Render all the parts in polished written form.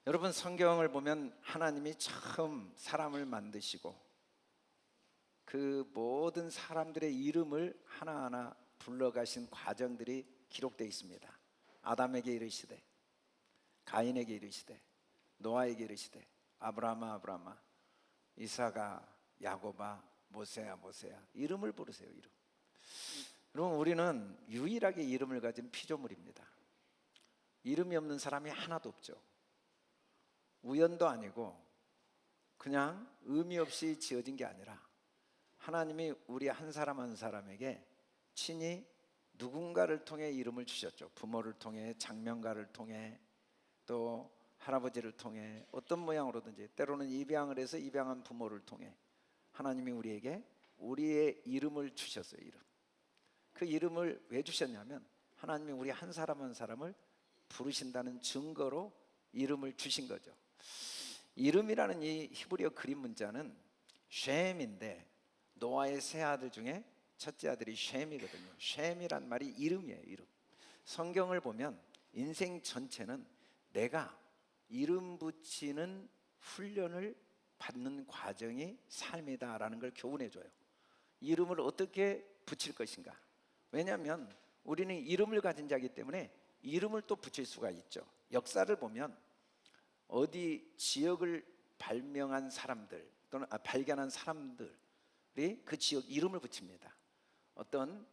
여러분, 성경을 보면 하나님이 처음 사람을 만드시고 그 모든 사람들의 이름을 하나하나 불러가신 과정들이 기록되어 있습니다. 아담에게 이르시되, 가인에게 이르시되, 노아에게 이르시되, 아브라함아 아브라함아, 이삭아 야곱아, 모세야 모세야, 이름을 부르세요. 이름. 여러분, 우리는 유일하게 이름을 가진 피조물입니다. 이름이 없는 사람이 하나도 없죠. 우연도 아니고 그냥 의미 없이 지어진 게 아니라 하나님이 우리 한 사람 한 사람에게 친히 누군가를 통해 이름을 주셨죠. 부모를 통해, 장명가를 통해, 또 할아버지를 통해, 어떤 모양으로든지, 때로는 입양을 해서 입양한 부모를 통해 하나님이 우리에게 우리의 이름을 주셨어요. 이름. 그 이름을 왜 주셨냐면 하나님이 우리 한 사람 한 사람을 부르신다는 증거로 이름을 주신 거죠. 이름이라는 이 히브리어 그림 문자는 쉔인데, 노아의 세 아들 중에 첫째 아들이 쉔이거든요. 쉔이란 말이 이름이에요. 이름. 성경을 보면 인생 전체는 내가 이름 붙이는 훈련을 받는 과정이 삶이다라는 걸 교훈해줘요. 이름을 어떻게 붙일 것인가. 왜냐하면 우리는 이름을 가진 자이기 때문에 이름을 또 붙일 수가 있죠. 역사를 보면 어디 지역을 발명한 사람들 또는 발견한 사람들이 그 지역 이름을 붙입니다. 어떤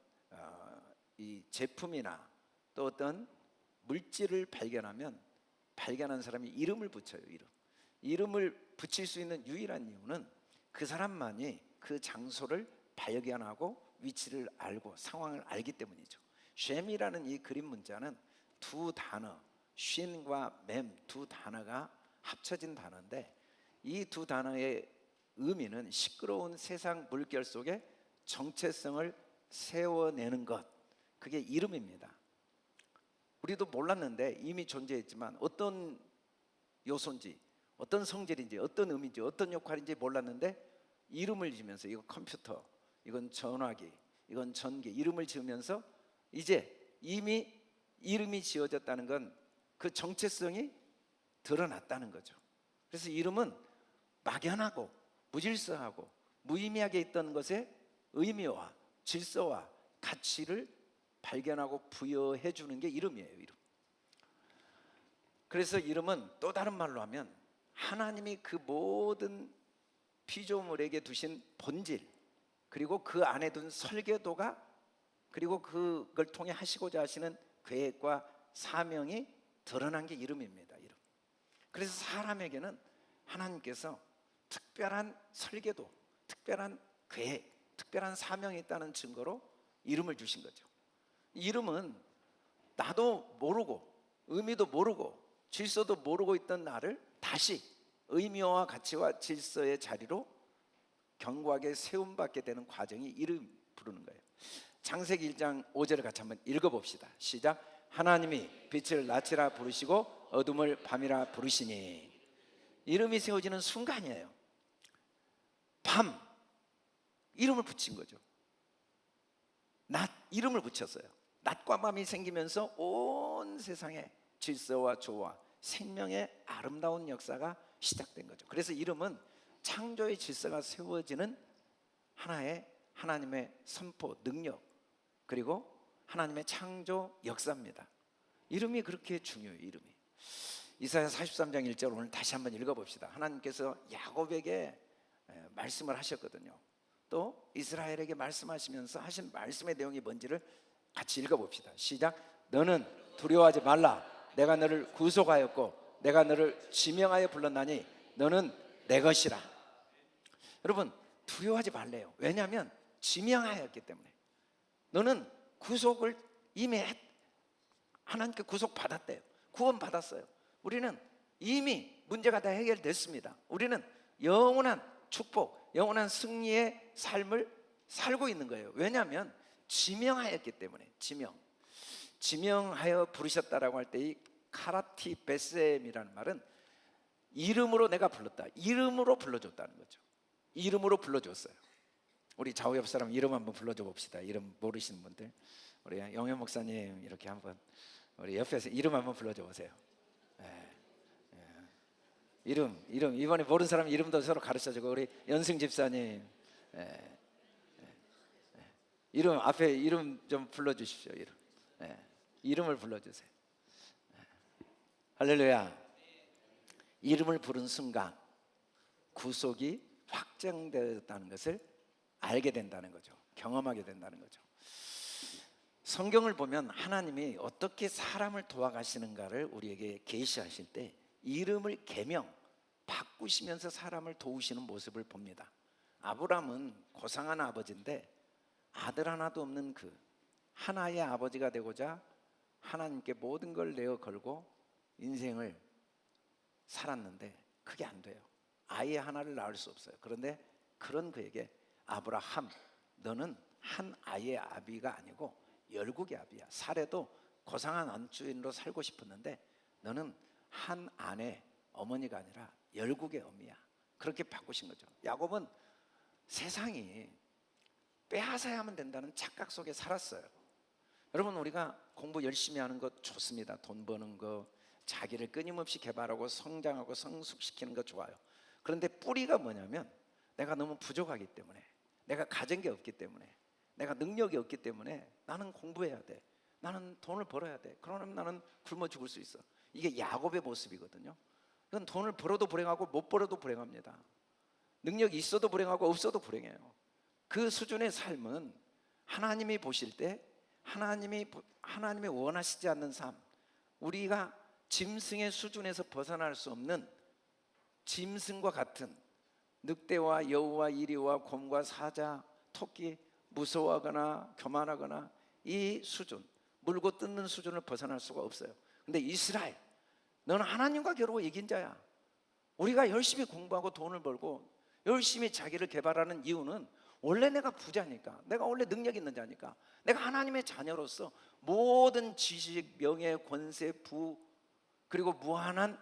이 제품이나 또 어떤 물질을 발견하면 발견한 사람이 이름을 붙여요. 이름을 붙일 수 있는 유일한 이유는 그 사람만이 그 장소를 발견하고 위치를 알고 상황을 알기 때문이죠. 쉔이라는 이 그림 문자는 두 단어, 쉰과 맴 두 단어가 합쳐진 단어인데, 이 두 단어의 의미는 시끄러운 세상 물결 속에 정체성을 세워내는 것, 그게 이름입니다. 우리도 몰랐는데 이미 존재했지만 어떤 요소인지, 어떤 성질인지, 어떤 의미인지, 어떤 역할인지 몰랐는데 이름을 지으면서, 이거 컴퓨터, 이건 전화기, 이건 전기, 이름을 지으면서 이제 이미 이름이 지어졌다는 건 그 정체성이 드러났다는 거죠. 그래서 이름은 막연하고 무질서하고 무의미하게 있던 것에 의미와 질서와 가치를 발견하고 부여해 주는 게 이름이에요. 이름. 그래서 이름은 또 다른 말로 하면 하나님이 그 모든 피조물에게 두신 본질, 그리고 그 안에 둔 설계도가, 그리고 그걸 통해 하시고자 하시는 계획과 사명이 드러난 게 이름입니다. 이름. 그래서 사람에게는 하나님께서 특별한 설계도, 특별한 계획, 특별한 사명이 있다는 증거로 이름을 주신 거죠. 이름은 나도 모르고 의미도 모르고 질서도 모르고 있던 나를 다시 의미와 가치와 질서의 자리로 견고하게 세움받게 되는 과정이 이름 부르는 거예요. 창세기 1장 5절을 같이 한번 읽어봅시다. 시작. 하나님이 빛을 낮이라 부르시고 어둠을 밤이라 부르시니. 이름이 세워지는 순간이에요. 밤, 이름을 붙인 거죠. 낮, 이름을 붙였어요. 낮과 밤이 생기면서 온 세상에 질서와 조화, 생명의 아름다운 역사가 시작된 거죠. 그래서 이름은 창조의 질서가 세워지는 하나의 하나님의 선포, 능력, 그리고 하나님의 창조 역사입니다. 이름이 그렇게 중요해요. 이름이. 이사야 43장 1절 오늘 다시 한번 읽어봅시다. 하나님께서 야곱에게 말씀을 하셨거든요. 또 이스라엘에게 말씀하시면서 하신 말씀의 내용이 뭔지를 같이 읽어봅시다. 시작. 너는 두려워하지 말라. 내가 너를 구속하였고 내가 너를 지명하여 불렀나니 너는 내 것이라. 여러분, 두려워하지 말래요. 왜냐하면 지명하였기 때문에. 너는 구속을 이미 하나님께 구속받았대요. 구원받았어요. 우리는 이미 문제가 다 해결됐습니다. 우리는 영원한 축복, 영원한 승리의 삶을 살고 있는 거예요. 왜냐하면 지명하였기 때문에. 지명하여 부르셨다라고 할 때 이 카라티 베셈이라는 말은 이름으로 내가 불렀다, 이름으로 불러줬다는 거죠. 이름으로 불러줬어요. 우리 좌우 옆 사람 이름 한번 불러줘 봅시다. 이름 모르시는 분들, 우리 영현 목사님 이렇게 한번 우리 옆에서 이름 한번 불러줘 보세요. 이름 이번에 모르는 사람 이름도 서로 가르쳐주고 우리 연승 집사님 이름 앞에 이름 좀 불러주십시오. 이름을 불러주세요. 할렐루야. 이름을 부른 순간 구속이 확정되었다는 것을 알게 된다는 거죠. 경험하게 된다는 거죠. 성경을 보면 하나님이 어떻게 사람을 도와가시는가를 우리에게 계시하실 때 이름을 계명 바꾸시면서 사람을 도우시는 모습을 봅니다. 아브람은 고상한 아버지인데 아들 하나도 없는 그 하나의 아버지가 되고자 하나님께 모든 걸 내어 걸고 인생을 살았는데 그게 안 돼요. 아이 하나를 낳을 수 없어요. 그런데 그런 그에게 아브라함, 너는 한 아이의 아비가 아니고 열국의 아비야. 사례도 고상한 안주인으로 살고 싶었는데 너는 한 아내 어머니가 아니라 열국의 어미야. 그렇게 바꾸신 거죠. 야곱은 세상이 빼앗아야만 된다는 착각 속에 살았어요. 여러분, 우리가 공부 열심히 하는 것 좋습니다. 돈 버는 거, 자기를 끊임없이 개발하고 성장하고 성숙시키는 거 좋아요. 그런데 뿌리가 뭐냐면 내가 너무 부족하기 때문에, 내가 가진 게 없기 때문에, 내가 능력이 없기 때문에 나는 공부해야 돼, 나는 돈을 벌어야 돼, 그러면 나는 굶어 죽을 수 있어. 이게 야곱의 모습이거든요. 이건 돈을 벌어도 불행하고 못 벌어도 불행합니다. 능력이 있어도 불행하고 없어도 불행해요. 그 수준의 삶은 하나님이 보실 때 하나님이 원하시지 않는 삶, 우리가 짐승의 수준에서 벗어날 수 없는 짐승과 같은 늑대와 여우와 이리와 곰과 사자, 토끼, 무서워하거나 교만하거나 이 수준, 물고 뜯는 수준을 벗어날 수가 없어요. 근데 이스라엘, 너는 하나님과 겨루어 이긴 자야. 우리가 열심히 공부하고 돈을 벌고 열심히 자기를 개발하는 이유는 원래 내가 부자니까, 내가 원래 능력 있는 자니까, 내가 하나님의 자녀로서 모든 지식, 명예, 권세, 부 그리고 무한한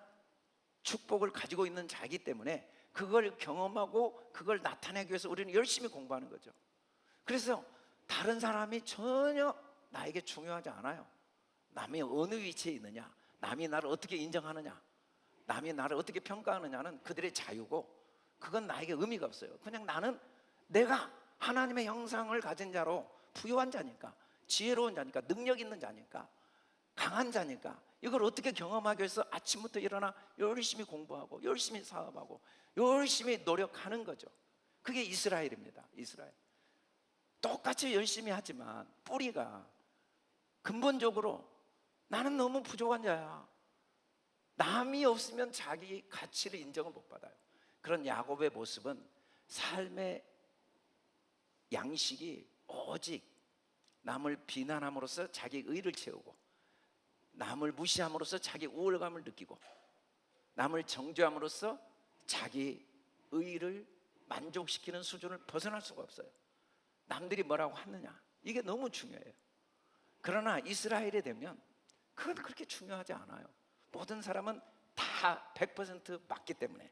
축복을 가지고 있는 자이기 때문에 그걸 경험하고 그걸 나타내기 위해서 우리는 열심히 공부하는 거죠. 그래서 다른 사람이 전혀 나에게 중요하지 않아요. 남이 어느 위치에 있느냐, 남이 나를 어떻게 인정하느냐, 남이 나를 어떻게 평가하느냐는 그들의 자유고 그건 나에게 의미가 없어요. 그냥 나는 내가 하나님의 형상을 가진 자로 부유한 자니까, 지혜로운 자니까, 능력 있는 자니까, 강한 자니까 이걸 어떻게 경험하기 위해서 아침부터 일어나 열심히 공부하고 열심히 사업하고 열심히 노력하는 거죠. 그게 이스라엘입니다. 이스라엘 똑같이 열심히 하지만 뿌리가 근본적으로 나는 너무 부족한 자야, 남이 없으면 자기 가치를 인정을 못 받아요. 그런 야곱의 모습은 삶의 양식이 오직 남을 비난함으로써 자기 의를 채우고, 남을 무시함으로써 자기 우월감을 느끼고, 남을 정죄함으로써 자기 의를 만족시키는 수준을 벗어날 수가 없어요. 남들이 뭐라고 하느냐, 이게 너무 중요해요. 그러나 이스라엘에 되면 그건 그렇게 중요하지 않아요. 모든 사람은 다 100% 맞기 때문에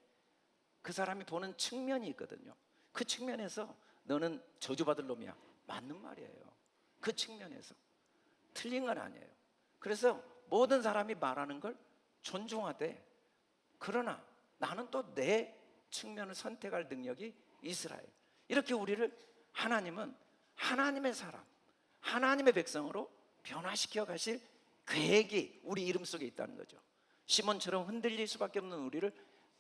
그 사람이 보는 측면이 있거든요. 그 측면에서 너는 저주받을 놈이야, 맞는 말이에요. 그 측면에서 틀린 건 아니에요. 그래서 모든 사람이 말하는 걸 존중하되, 그러나 나는 또 내 측면을 선택할 능력이 이스라엘. 이렇게 우리를 하나님은 하나님의 사람, 하나님의 백성으로 변화시켜 가실 계획이 우리 이름 속에 있다는 거죠. 시몬처럼 흔들릴 수밖에 없는 우리를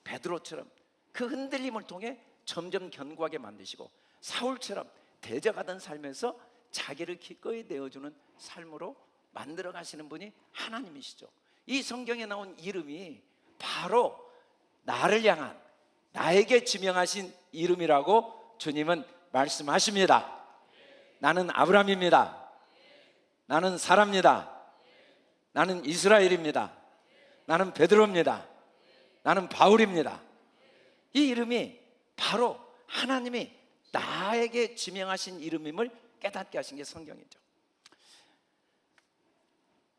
베드로처럼 그 흔들림을 통해 점점 견고하게 만드시고, 사울처럼 대적하던 삶에서 자기를 기꺼이 내어주는 삶으로 만들어 가시는 분이 하나님이시죠. 이 성경에 나온 이름이 바로 나를 향한, 나에게 지명하신 이름이라고 주님은 말씀하십니다. 나는 아브라함입니다. 나는 사라입니다. 나는 이스라엘입니다. 나는 베드로입니다. 나는 바울입니다. 이 이름이 바로 하나님이 나에게 지명하신 이름임을 깨닫게 하신 게 성경이죠.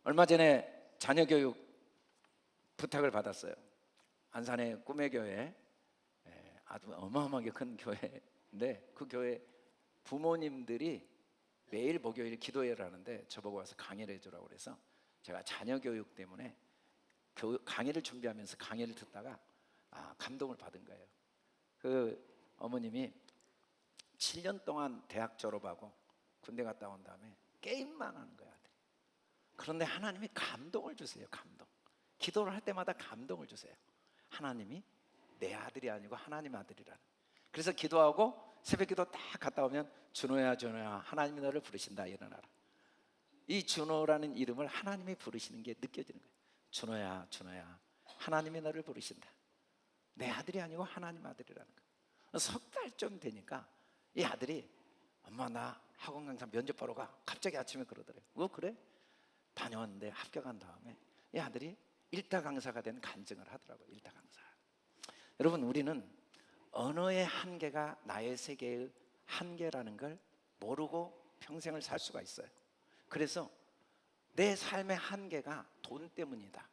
얼마 전에 자녀 교육 부탁을 받았어요. 안산의 꿈의 교회, 아주 어마어마하게 큰 교회인데 그 교회 부모님들이 매일 목요일 기도회를 하는데 저보고 와서 강의를 해주라고 그래서 제가 자녀 교육 때문에 강의를 준비하면서 강의를 듣다가 감동을 받은 거예요. 그 어머님이 7년 동안 대학 졸업하고 군대 갔다 온 다음에 게임만 하는 거야. 그런데 하나님이 감동을 주세요. 감동. 기도를 할 때마다 감동을 주세요. 하나님이 내 아들이 아니고 하나님 아들이라는. 그래서 기도하고 새벽 기도 딱 갔다 오면 준호야 준호야 하나님이 너를 부르신다 일어나라. 이 준호라는 이름을 하나님이 부르시는 게 느껴지는 거예요. 준호야 준호야 하나님이 너를 부르신다. 내 아들이 아니고 하나님 아들이라는 거예요. 석 달쯤 되니까 이 아들이 엄마 나 학원 강사 면접 보러 가. 갑자기 아침에 그러더래요. 그래? 다녀왔는데 합격한 다음에 이 아들이 일타 강사가 된 간증을 하더라고요. 일타 강사. 여러분 우리는 언어의 한계가 나의 세계의 한계라는 걸 모르고 평생을 살 수가 있어요. 그래서 내 삶의 한계가 돈 때문이다,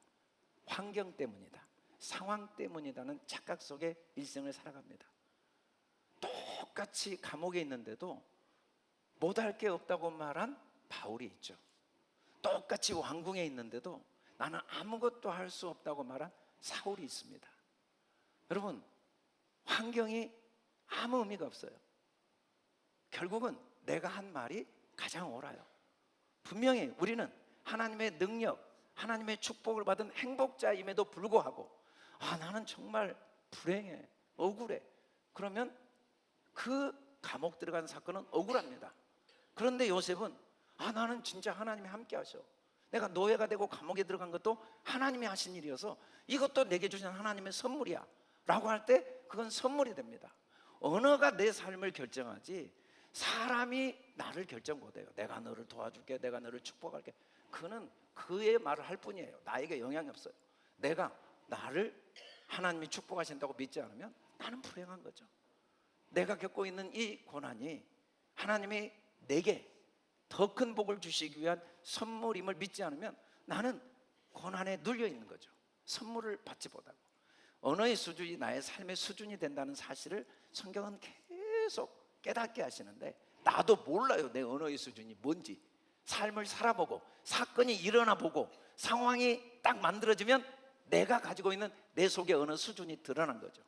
환경 때문이다, 상황 때문이다는 착각 속에 일생을 살아갑니다. 똑같이 감옥에 있는데도 못할 게 없다고 말한 바울이 있죠. 똑같이 왕궁에 있는데도 나는 아무것도 할 수 없다고 말한 사울이 있습니다. 여러분 환경이 아무 의미가 없어요. 결국은 내가 한 말이 가장 옳아요. 분명히 우리는 하나님의 능력, 하나님의 축복을 받은 행복자임에도 불구하고 나는 정말 불행해, 억울해. 그러면 그 감옥 들어간 사건은 억울합니다. 그런데 요셉은 나는 진짜 하나님이 함께 하셔. 내가 노예가 되고 감옥에 들어간 것도 하나님이 하신 일이어서 이것도 내게 주신 하나님의 선물이야 라고 할 때 그건 선물이 됩니다. 언어가 내 삶을 결정하지 사람이 나를 결정 못해요. 내가 너를 도와줄게, 내가 너를 축복할게. 그는 그의 말을 할 뿐이에요. 나에게 영향이 없어요. 내가 나를 하나님이 축복하신다고 믿지 않으면 나는 불행한 거죠. 내가 겪고 있는 이 고난이 하나님이 내게 더 큰 복을 주시기 위한 선물임을 믿지 않으면 나는 고난에 눌려 있는 거죠. 선물을 받지 못하고. 언어의 수준이 나의 삶의 수준이 된다는 사실을 성경은 계속 깨닫게 하시는데 나도 몰라요. 내 언어의 수준이 뭔지. 삶을 살아보고 사건이 일어나 보고 상황이 딱 만들어지면 내가 가지고 있는 내 속의 언어 수준이 드러난 거죠.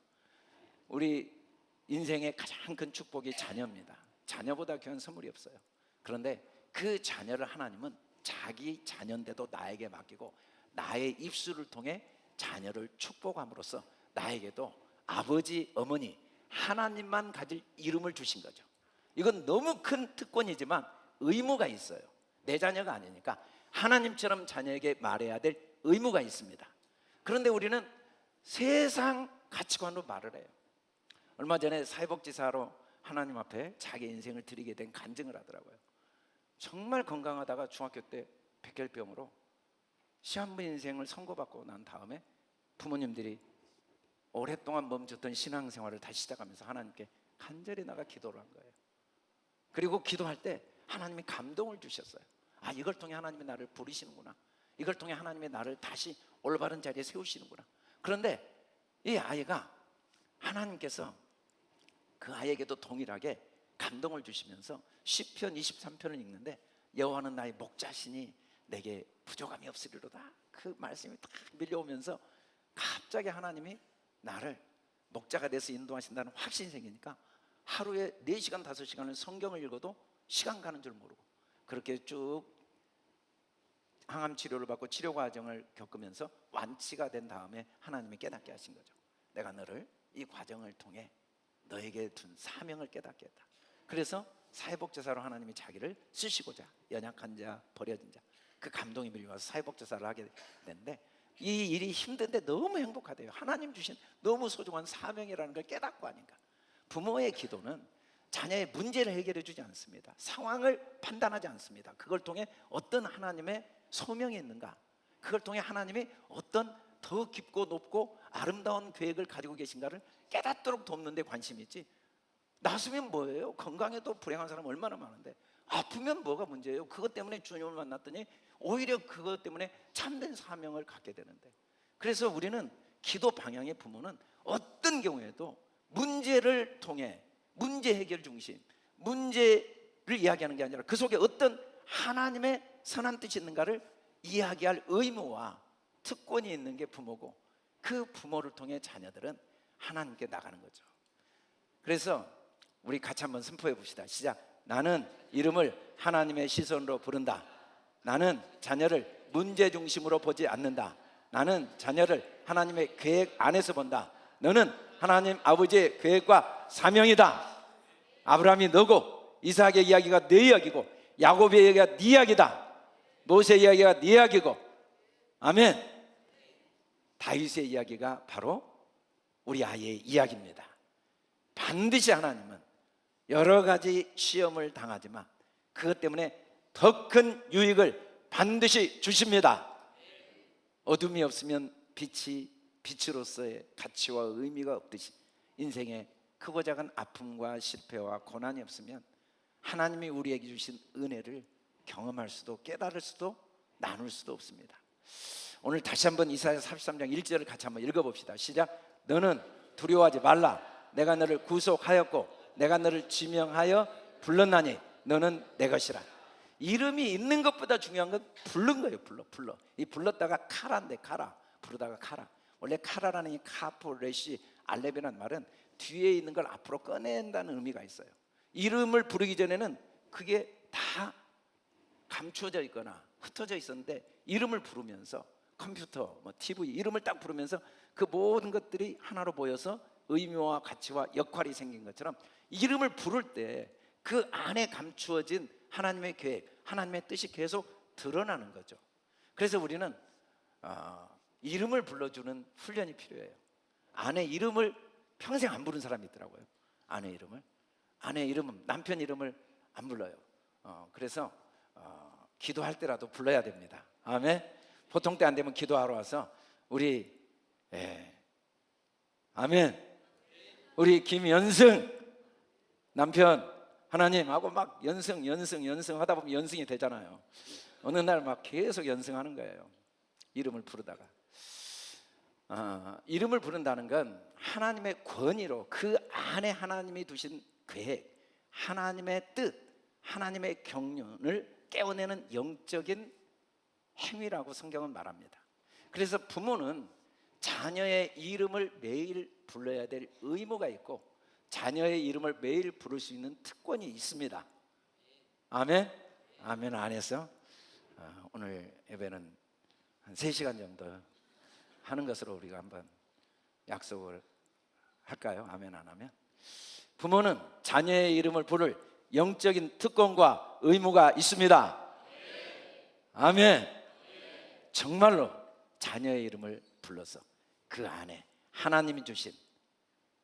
우리 인생의 가장 큰 축복이 자녀입니다. 자녀보다 귀한 선물이 없어요. 그런데 그 자녀를 하나님은 자기 자녀인데도 나에게 맡기고 나의 입술을 통해 자녀를 축복함으로써 나에게도 아버지, 어머니 하나님만 가질 이름을 주신 거죠. 이건 너무 큰 특권이지만 의무가 있어요. 내 자녀가 아니니까 하나님처럼 자녀에게 말해야 될 의무가 있습니다. 그런데 우리는 세상 가치관으로 말을 해요. 얼마 전에 사회복지사로 하나님 앞에 자기 인생을 드리게 된 간증을 하더라고요. 정말 건강하다가 중학교 때 백혈병으로 시한부 인생을 선고받고 난 다음에 부모님들이 오랫동안 멈췄던 신앙생활을 다시 시작하면서 하나님께 간절히 나가 기도를 한 거예요. 그리고 기도할 때 하나님이 감동을 주셨어요. 이걸 통해 하나님이 나를 부르시는구나. 이걸 통해 하나님이 나를 다시 올바른 자리에 세우시는구나. 그런데 이 아이가 하나님께서 그 아이에게도 동일하게 감동을 주시면서 시편 23편을 읽는데 여호와는 나의 목자시니 내게 부족함이 없으리로다. 그 말씀이 딱 밀려오면서 갑자기 하나님이 나를 목자가 돼서 인도하신다는 확신이 생기니까 하루에 4시간 5시간을 성경을 읽어도 시간 가는 줄 모르고 그렇게 쭉 항암 치료를 받고 치료 과정을 겪으면서 완치가 된 다음에 하나님이 깨닫게 하신 거죠. 내가 너를 이 과정을 통해 너에게 둔 사명을 깨닫게 했다. 그래서 사회복지사로 하나님이 자기를 쓰시고자 연약한 자, 버려진 자 그 감동이 밀려와서 사회복지사를 하게 됐는데 이 일이 힘든데 너무 행복하대요. 하나님 주신 너무 소중한 사명이라는 걸 깨닫고 하니까. 부모의 기도는 자녀의 문제를 해결해 주지 않습니다. 상황을 판단하지 않습니다. 그걸 통해 어떤 하나님의 소명이 있는가, 그걸 통해 하나님이 어떤 더 깊고 높고 아름다운 계획을 가지고 계신가를 깨닫도록 돕는 데 관심이 있지, 나서면 뭐예요? 건강해도 불행한 사람 얼마나 많은데 아프면 뭐가 문제예요? 그것 때문에 주님을 만났더니 오히려 그것 때문에 참된 사명을 갖게 되는데. 그래서 우리는 기도 방향의 부모는 어떤 경우에도 문제를 통해 문제 해결 중심, 문제를 이야기하는 게 아니라 그 속에 어떤 하나님의 선한 뜻이 있는가를 이야기할 의무와 특권이 있는 게 부모고, 그 부모를 통해 자녀들은 하나님께 나가는 거죠. 그래서 우리 같이 한번 선포해 봅시다. 시작. 나는 이름을 하나님의 시선으로 부른다. 나는 자녀를 문제 중심으로 보지 않는다. 나는 자녀를 하나님의 계획 안에서 본다. 너는 하나님 아버지의 계획과 사명이다. 아브라함이 너고, 이삭의 이야기가 네 이야기고, 야곱의 이야기가 네 이야기다. 모세의 이야기가 네 이야기고, 아멘. 다윗의 이야기가 바로 우리 아이의 이야기입니다. 반드시 하나님은 여러 가지 시험을 당하지만 그것 때문에 더 큰 유익을 반드시 주십니다. 어둠이 없으면 빛으로서의 가치와 의미가 없듯이 인생에 크고 작은 아픔과 실패와 고난이 없으면 하나님이 우리에게 주신 은혜를 경험할 수도, 깨달을 수도, 나눌 수도 없습니다. 오늘 다시 한번 이사야 43장 1절을 같이 한번 읽어봅시다. 시작. 너는 두려워하지 말라. 내가 너를 구속하였고 내가 너를 지명하여 불렀나니 너는 내 것이라. 이름이 있는 것보다 중요한 건 부른 거예요. 불러. 이 불렀다가 카라인데, 카라, 부르다가 카라. 원래 카라라는 이 카포레시 알렙이라는 말은 뒤에 있는 걸 앞으로 꺼낸다는 의미가 있어요. 이름을 부르기 전에는 그게 다 감추어져 있거나 흩어져 있었는데 이름을 부르면서 컴퓨터, TV 이름을 딱 부르면서 그 모든 것들이 하나로 모여서 의미와 가치와 역할이 생긴 것처럼 이름을 부를 때 그 안에 감추어진 하나님의 계획, 하나님의 뜻이 계속 드러나는 거죠. 그래서 우리는 이름을 불러주는 훈련이 필요해요. 아내 이름을 평생 안 부른 사람이 있더라고요. 아내 이름은 남편 이름을 안 불러요. 그래서 기도할 때라도 불러야 됩니다. 아멘. 보통 때 안 되면 기도하러 와서 우리 아멘, 우리 김연승 남편 하나님하고 막 연승 하다 보면 연승이 되잖아요. 어느 날 막 계속 연승하는 거예요. 이름을 부르다가 이름을 부른다는 건 하나님의 권위로 그 안에 하나님이 두신 계획, 하나님의 뜻, 하나님의 경륜을 깨워내는 영적인 행위라고 성경은 말합니다. 그래서 부모는 자녀의 이름을 매일 불러야 될 의무가 있고 자녀의 이름을 매일 부를 수 있는 특권이 있습니다. 아멘? 아멘 안 해서 오늘 예배는 한 3시간 정도 하는 것으로 우리가 한번 약속을 할까요? 아멘 안 하면? 부모는 자녀의 이름을 부를 영적인 특권과 의무가 있습니다. 아멘. 정말로 자녀의 이름을 불러서 그 안에 하나님이 주신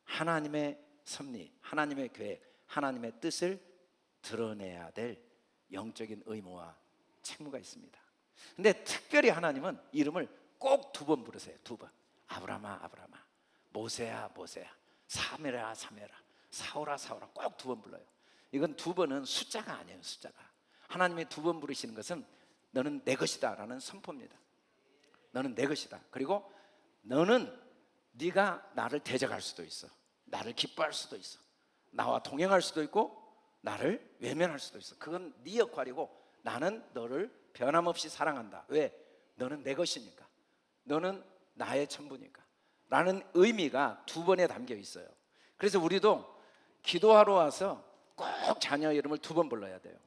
하나님의 섭리, 하나님의 계획, 하나님의 뜻을 드러내야 될 영적인 의무와 책무가 있습니다. 근데 특별히 하나님은 이름을 꼭 2번 부르세요. 2번. 아브라함아 아브라함아, 모세야 모세야, 사메라 사메라, 사오라 사오라, 꼭 2번 불러요. 이건 2번은 숫자가 아니에요. 숫자가. 하나님이 2번 부르시는 것은 너는 내 것이다 라는 선포입니다. 너는 내 것이다. 그리고 너는 네가 나를 대적할 수도 있어, 나를 기뻐할 수도 있어, 나와 동행할 수도 있고 나를 외면할 수도 있어. 그건 네 역할이고 나는 너를 변함없이 사랑한다. 왜? 너는 내 것이니까, 너는 나의 전부니까 라는 의미가 2번에 담겨 있어요. 그래서 우리도 기도하러 와서 꼭 자녀 이름을 2번 불러야 돼요.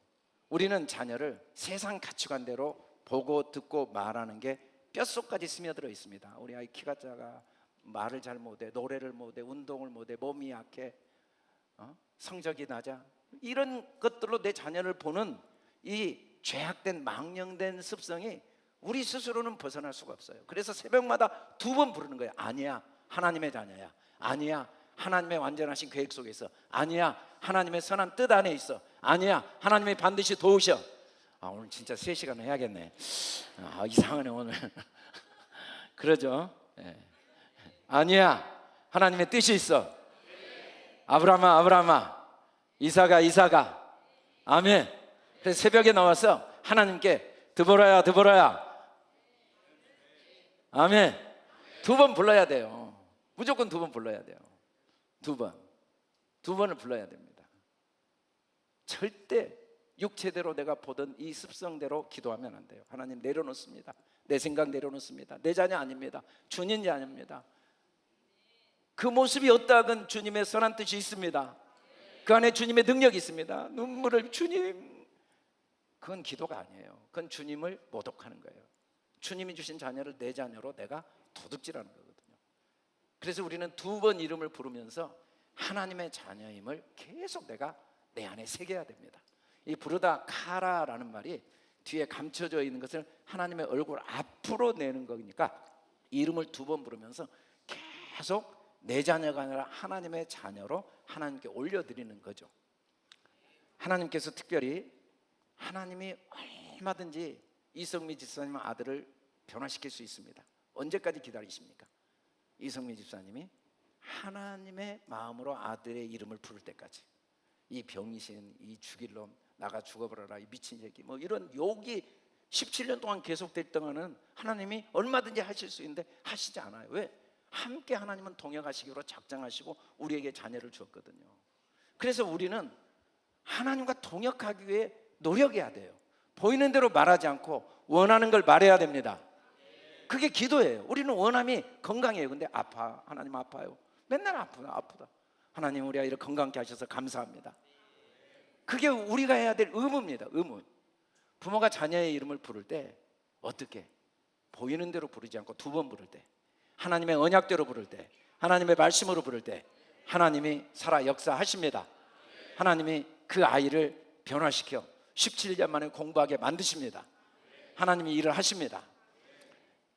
우리는 자녀를 세상 가치관대로 보고 듣고 말하는 게 뼛속까지 스며들어 있습니다. 우리 아이 키가 작아, 말을 잘 못해, 노래를 못해, 운동을 못해, 몸이 약해, 성적이 낮아, 이런 것들로 내 자녀를 보는 이 죄악된 망령된 습성이 우리 스스로는 벗어날 수가 없어요. 그래서 새벽마다 2번 부르는 거예요. 아니야, 하나님의 자녀야. 아니야, 하나님의 완전하신 계획 속에 있어. 아니야, 하나님의 선한 뜻 안에 있어. 아니야, 하나님이 반드시 도우셔. 오늘 진짜 3시간 해야겠네. 이상하네 오늘. 그러죠? 네. 아니야, 하나님의 뜻이 있어. 아브라함아 아브라함아, 이삭아 이삭아. 아멘. 그래서 새벽에 나와서 하나님께 드보라야 드보라야, 아멘, 2번 불러야 돼요. 무조건 2번 불러야 돼요. 2번을 불러야 됩니다. 절대 육체대로 내가 보던 이 습성대로 기도하면 안 돼요. 하나님 내려놓습니다. 내 생각 내려놓습니다. 내 자녀 아닙니다. 주님 자녀입니다. 그 모습이 어떠하건 주님의 선한 뜻이 있습니다. 그 안에 주님의 능력이 있습니다. 눈물을 주님, 그건 기도가 아니에요. 그건 주님을 모독하는 거예요. 주님이 주신 자녀를 내 자녀로 내가 도둑질하는 거거든요. 그래서 우리는 두 번 이름을 부르면서 하나님의 자녀임을 계속 내가 내 안에 새겨야 됩니다. 이 부르다 카라라는 말이 뒤에 감춰져 있는 것을 하나님의 얼굴 앞으로 내는 거니까 이름을 두 번 부르면서 계속 내 자녀가 아니라 하나님의 자녀로 하나님께 올려드리는 거죠. 하나님께서 특별히 하나님이 얼마든지 이성미 집사님 아들을 변화시킬 수 있습니다. 언제까지 기다리십니까? 이성미 집사님이 하나님의 마음으로 아들의 이름을 부를 때까지. 이 병신, 이 죽일 놈, 나가 죽어버려라, 이 미친 새끼, 뭐 이런 욕이 17년 동안 계속될 동안은 하나님이 얼마든지 하실 수 있는데 하시지 않아요. 왜? 함께 하나님은 동역하시기로 작정하시고 우리에게 자녀를 주었거든요. 그래서 우리는 하나님과 동역하기 위해 노력해야 돼요. 보이는 대로 말하지 않고 원하는 걸 말해야 됩니다. 그게 기도예요. 우리는 원함이 건강해요. 근데 아파, 하나님 아파요. 맨날 아프다. 하나님 우리 아이를 건강케 하셔서 감사합니다. 그게 우리가 해야 될 의무입니다. 의무. 부모가 자녀의 이름을 부를 때 어떻게? 보이는 대로 부르지 않고 두 번 부를 때, 하나님의 언약대로 부를 때, 하나님의 말씀으로 부를 때 하나님이 살아 역사하십니다. 하나님이 그 아이를 변화시켜 17년 만에 공부하게 만드십니다. 하나님이 일을 하십니다.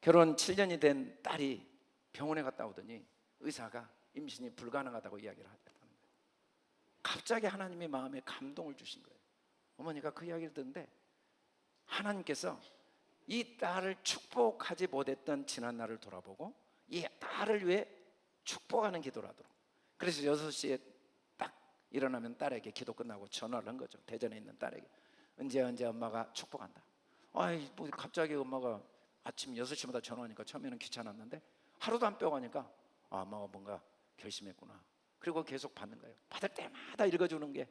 결혼 7년이 된 딸이 병원에 갔다 오더니 의사가 임신이 불가능하다고 이야기를 했다는 거예요. 갑자기 하나님이 마음에 감동을 주신 거예요. 어머니가 그 이야기를 듣는데 하나님께서 이 딸을 축복하지 못했던 지난 날을 돌아보고 이 딸을 위해 축복하는 기도를 하도록. 그래서 6시에 딱 일어나면 딸에게 기도 끝나고 전화를 한 거죠. 대전에 있는 딸에게. 언제 엄마가 축복한다. 아이 뭐 갑자기 엄마가 아침 6시마다 전화하니까 처음에는 귀찮았는데 하루도 안 빼고 하니까 엄마가 뭔가 결심했구나. 그리고 계속 받는 거예요. 받을 때마다 읽어주는 게,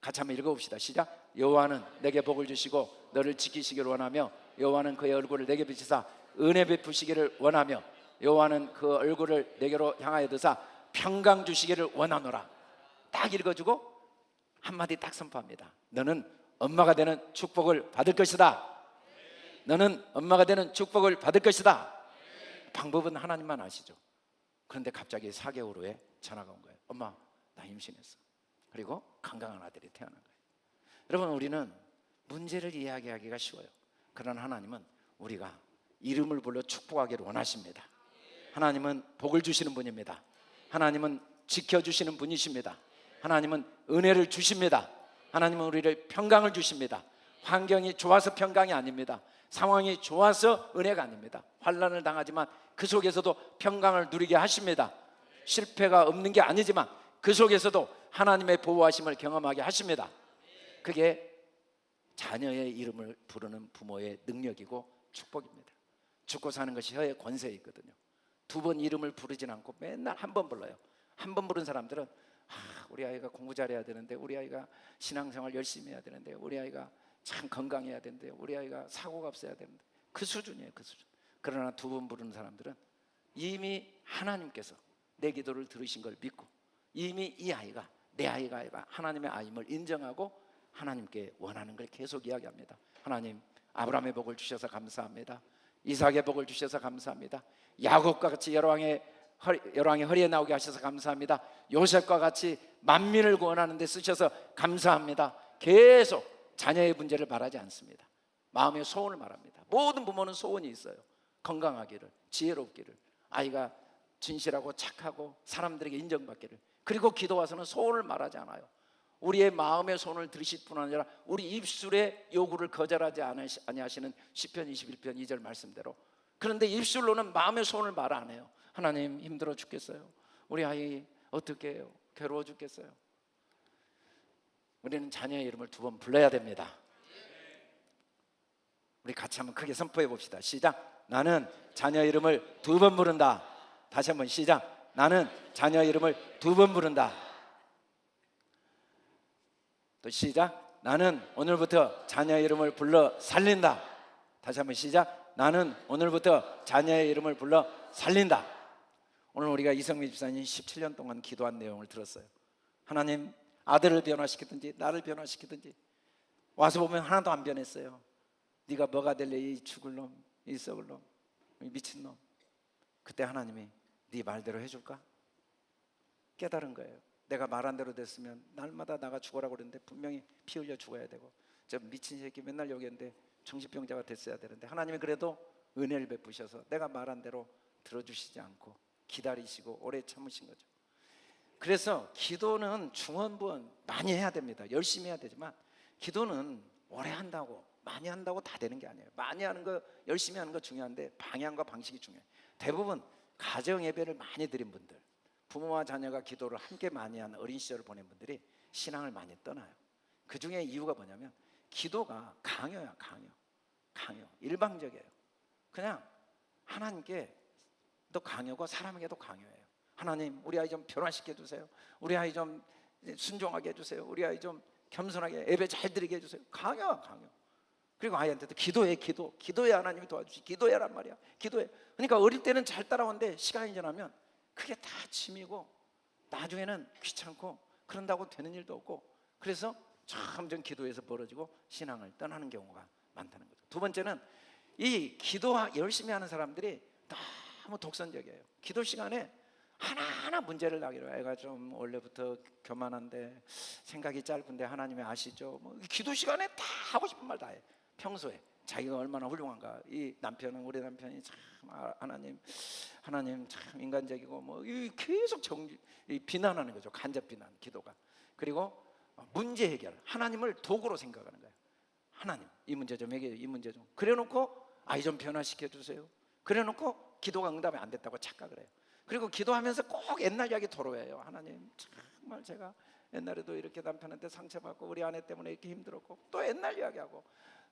같이 한번 읽어봅시다. 시작. 여호와는 내게 복을 주시고 너를 지키시기를 원하며 여호와는 그의 얼굴을 내게 비치사 은혜 베푸시기를 원하며 여호와는 그 얼굴을 내게로 향하여 드사 평강 주시기를 원하노라. 딱 읽어주고 한마디 딱 선포합니다. 너는 엄마가 되는 축복을 받을 것이다. 너는 엄마가 되는 축복을 받을 것이다. 방법은 하나님만 아시죠. 그런데 갑자기 4개월 후에 전화가 온 거예요. 엄마 나 임신했어. 그리고 건강한 아들이 태어난 거예요. 여러분, 우리는 문제를 이야기하기가 쉬워요. 그러나 하나님은 우리가 이름을 불러 축복하기를 원하십니다. 하나님은 복을 주시는 분입니다. 하나님은 지켜주시는 분이십니다. 하나님은 은혜를 주십니다. 하나님은 우리를 평강을 주십니다. 환경이 좋아서 평강이 아닙니다. 상황이 좋아서 은혜가 아닙니다. 환난을 당하지만 그 속에서도 평강을 누리게 하십니다. 실패가 없는 게 아니지만 그 속에서도 하나님의 보호하심을 경험하게 하십니다. 그게 자녀의 이름을 부르는 부모의 능력이고 축복입니다. 죽고 사는 것이 혀의 권세에 있거든요. 두 번 이름을 부르진 않고 맨날 한 번 불러요. 한 번 부른 사람들은 우리 아이가 공부 잘해야 되는데, 우리 아이가 신앙생활 열심히 해야 되는데, 우리 아이가 참 건강해야 되는데, 우리 아이가 사고가 없어야 되는데, 그 수준이에요. 그 수준. 그러나 두 번 부르는 사람들은 이미 하나님께서 내 기도를 들으신 걸 믿고 이미 이 아이가 내 아이가 아니라 하나님의 아임을 인정하고 하나님께 원하는 걸 계속 이야기합니다. 하나님, 아브라함의 복을 주셔서 감사합니다. 이삭의 복을 주셔서 감사합니다. 야곱과 같이 열왕의 허리에 나오게 하셔서 감사합니다. 요셉과 같이 만민을 구원하는 데 쓰셔서 감사합니다. 계속 자녀의 문제를 말하지 않습니다. 마음의 소원을 말합니다. 모든 부모는 소원이 있어요. 건강하기를, 지혜롭기를, 아이가 진실하고 착하고 사람들에게 인정받기를. 그리고 기도 와서는 소원을 말하지 않아요. 우리의 마음의 소원을 들으실 뿐 아니라 우리 입술의 요구를 거절하지 아니하시는 시편 21편 2절 말씀대로. 그런데 입술로는 마음의 소원을 말 안 해요. 하나님, 힘들어 죽겠어요. 우리 아이 어떻게 해요? 괴로워 죽겠어요. 우리는 자녀의 이름을 두 번 불러야 됩니다. 우리 같이 한번 크게 선포해 봅시다. 시작. 나는 자녀 이름을 두 번 부른다. 다시 한번 시작. 나는 자녀 이름을 두 번 부른다. 또 시작. 나는 오늘부터 자녀 이름을 불러 살린다. 다시 한번 시작. 나는 오늘부터 자녀의 이름을 불러 살린다. 오늘 우리가 이성미 집사님 17년 동안 기도한 내용을 들었어요. 하나님, 아들을 변화시키든지 나를 변화시키든지, 와서 보면 하나도 안 변했어요. 네가 뭐가 될래, 이 죽을 놈, 이 썩을 놈, 이 미친 놈. 그때 하나님이 네 말대로 해줄까? 깨달은 거예요. 내가 말한 대로 됐으면 날마다 나가 죽어라고 그랬는데 분명히 피 흘려 죽어야 되고, 저 미친 새끼 맨날 여기 있는데 정신병자가 됐어야 되는데, 하나님이 그래도 은혜를 베푸셔서 내가 말한 대로 들어주시지 않고 기다리시고 오래 참으신 거죠. 그래서 기도는 중언부언 많이 해야 됩니다. 열심히 해야 되지만, 기도는 오래 한다고 많이 한다고 다 되는 게 아니에요. 많이 하는 거, 열심히 하는 거 중요한데 방향과 방식이 중요해요. 대부분 가정 예배를 많이 드린 분들, 부모와 자녀가 기도를 함께 많이 한 어린 시절을 보낸 분들이 신앙을 많이 떠나요. 그 중에 이유가 뭐냐면 기도가 강요야. 강요. 일방적이에요. 그냥 하나님께 또 강요고 사람에게도 강요해요. 하나님, 우리 아이 좀 변화시켜 주세요. 우리 아이 좀 순종하게 해주세요. 우리 아이 좀 겸손하게 예배 잘 드리게 해주세요. 강요. 그리고 아이한테도 기도해. 하나님이 도와주시. 기도해란 말이야. 기도해. 그러니까 어릴 때는 잘 따라오는데 시간이 지나면 그게 다 짐이고 나중에는 귀찮고 그런다고 되는 일도 없고, 그래서 점점 기도에서 벌어지고 신앙을 떠나는 경우가 많다는 거죠. 두 번째는 이 기도 열심히 하는 사람들이 너무 독선적이에요. 기도 시간에 하나하나 문제를 나기로, 애가 좀 원래부터 교만한데 생각이 짧은데 하나님이 아시죠? 뭐 기도 시간에 다 하고 싶은 말 다 해. 평소에 자기가 얼마나 훌륭한가, 이 남편은, 우리 남편이 참 하나님 참 인간적이고, 뭐 계속 비난하는 거죠. 간접 비난, 기도가. 그리고 문제 해결, 하나님을 도구로 생각하는 거예요. 하나님, 이 문제 좀 해결해, 이 문제 좀. 그래놓고 아이 좀 변화시켜 주세요. 그래놓고 기도가 응답이 안 됐다고 착각을 해요. 그리고 기도하면서 꼭 옛날 이야기 토로해요. 하나님, 정말 제가 옛날에도 이렇게 남편한테 상처받고 우리 아내 때문에 이렇게 힘들었고, 또 옛날 이야기하고,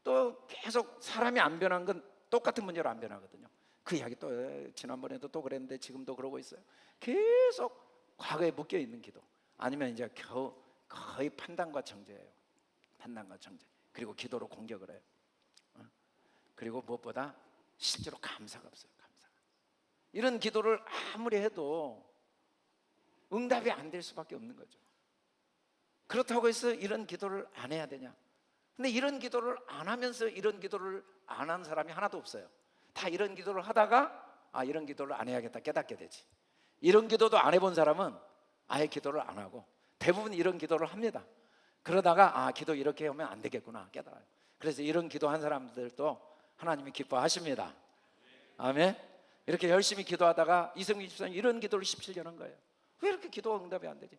또 계속 사람이 안 변한 건 똑같은 문제로 안 변하거든요. 그 이야기 또 지난번에도 또 그랬는데 지금도 그러고 있어요. 계속 과거에 묶여 있는 기도, 아니면 이제 거의 판단과 정죄예요. 판단과 정죄. 그리고 기도로 공격을 해요. 그리고 무엇보다 실제로 감사가 없어요. 이런 기도를 아무리 해도 응답이 안 될 수밖에 없는 거죠. 그렇다고 해서 이런 기도를 안 해야 되냐? 근데 이런 기도를 안 하면서 이런 기도를 안 한 사람이 하나도 없어요. 다 이런 기도를 하다가 이런 기도를 안 해야겠다 깨닫게 되지. 이런 기도도 안 해본 사람은 아예 기도를 안 하고, 대부분 이런 기도를 합니다. 그러다가 기도 이렇게 하면 안 되겠구나 깨달아요. 그래서 이런 기도한 사람들도 하나님이 기뻐하십니다. 아멘. 이렇게 열심히 기도하다가 이성민 집사님 이런 기도를 17년 한 거예요. 왜 이렇게 기도가 응답이 안 되지?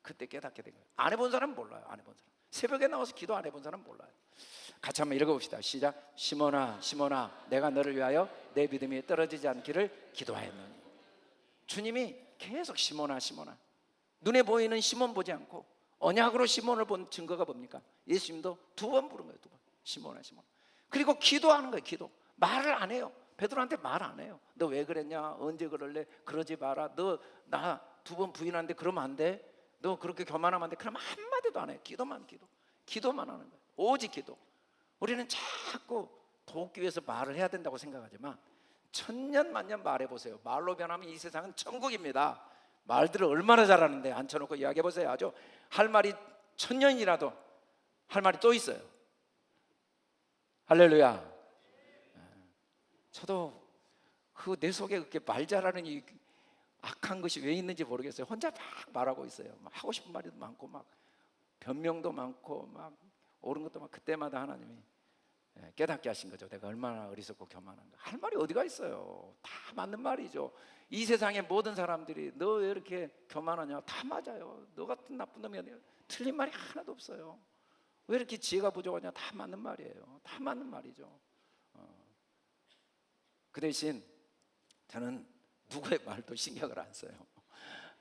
그때 깨닫게 된 거예요. 안 해본 사람은 몰라요. 안 해본 사람, 새벽에 나와서 기도 안 해본 사람은 몰라요. 같이 한번 읽어봅시다. 시작. 시몬아 내가 너를 위하여 내 믿음이 떨어지지 않기를 기도하였노니. 주님이 계속 시몬아. 눈에 보이는 시몬 보지 않고 언약으로 시몬을 본 증거가 뭡니까? 예수님도 2번 부른 거예요. 2번. 시몬아. 그리고 기도하는 거예요. 기도. 말을 안 해요. 베드로한테 말 안 해요. 너 왜 그랬냐? 언제 그럴래? 그러지 마라. 너 나 2번 부인하는데 그러면 안 돼? 너 그렇게 교만하면 안 돼? 그럼 한마디도 안 해요. 기도만 하는 거예요. 오직 기도. 우리는 자꾸 돕기 위해서 말을 해야 된다고 생각하지만 천년 만년 말해보세요. 말로 변하면 이 세상은 천국입니다. 말들을 얼마나 잘하는데 앉혀놓고 이야기해보세요. 아주 할 말이 1000년이라도 할 말이 또 있어요. 할렐루야. 저도 내 속에 그렇게 말 잘하는 이 악한 것이 왜 있는지 모르겠어요. 혼자 막 말하고 있어요. 막 하고 싶은 말이 많고, 막 변명도 많고, 막 옳은 것도 막. 그때마다 하나님이 깨닫게 하신 거죠. 내가 얼마나 어리석고 교만한가. 할 말이 어디가 있어요. 다 맞는 말이죠. 이 세상의 모든 사람들이 너 왜 이렇게 교만하냐, 다 맞아요. 너 같은 나쁜 놈이 아니라 틀린 말이 하나도 없어요. 왜 이렇게 지혜가 부족하냐, 다 맞는 말이에요. 다 맞는 말이죠. 그 대신 저는 누구의 말도 신경을 안 써요.